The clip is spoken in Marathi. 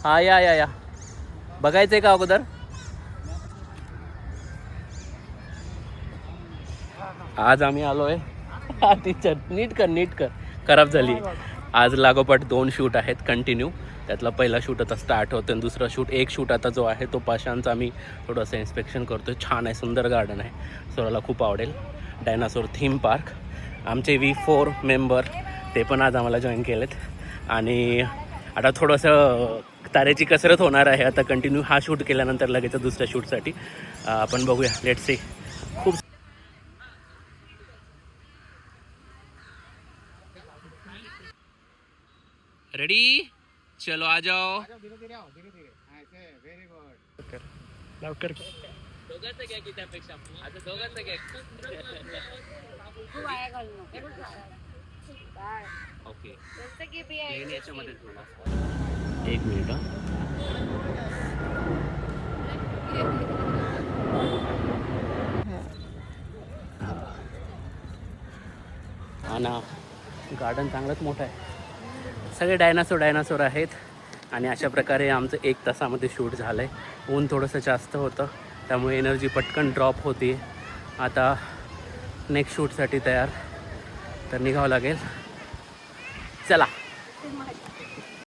हा या बघायचंय का अगोदर? आज आम्ही आलोय टीचर नीट कर खराब झाली. आज लागोपाठ 2 शूट आहेत कंटिन्यू. त्यातला पहिला शूट आता स्टार्ट होतं आणि दुसरा शूट एक शूट आता जो आहे तो पाषाणचा आम्ही थोडंसं इन्स्पेक्शन करतोय. छान आहे, सुंदर गार्डन आहे, सोराला खूप आवडेल. Dinosaur theme park. आमचे V4 मेंबर ते पण आज आम्हाला जॉईन केलेत आणि आता थोडंसं तारेची कसरत होणार आहे आता कंटिन्यू. हा शूट केल्यानंतर लगेच दुसऱ्या शूटसाठी आपण बघूया. Let's see. खूप रेडी, चलो आ जाओ. धीरे ऐसे व्हेरी गुड. लवकर दोघांचं घ्या की त्यापेक्षा आता दोघांचं घ्या. ओके याच्यामध्ये एक मिनिट. हा ना, गार्डन चांगलंच मोठं आहे. सगळे डायनासोर आहेत आणि अशा प्रकारे आमचं 1 तासामध्ये शूट झालं आहे. ऊन थोडंसं जास्त होतं त्यामुळे एनर्जी पटकन ड्रॉप होती. आता नेक्स्ट शूटसाठी तयार तर निघावं लागेल. चला.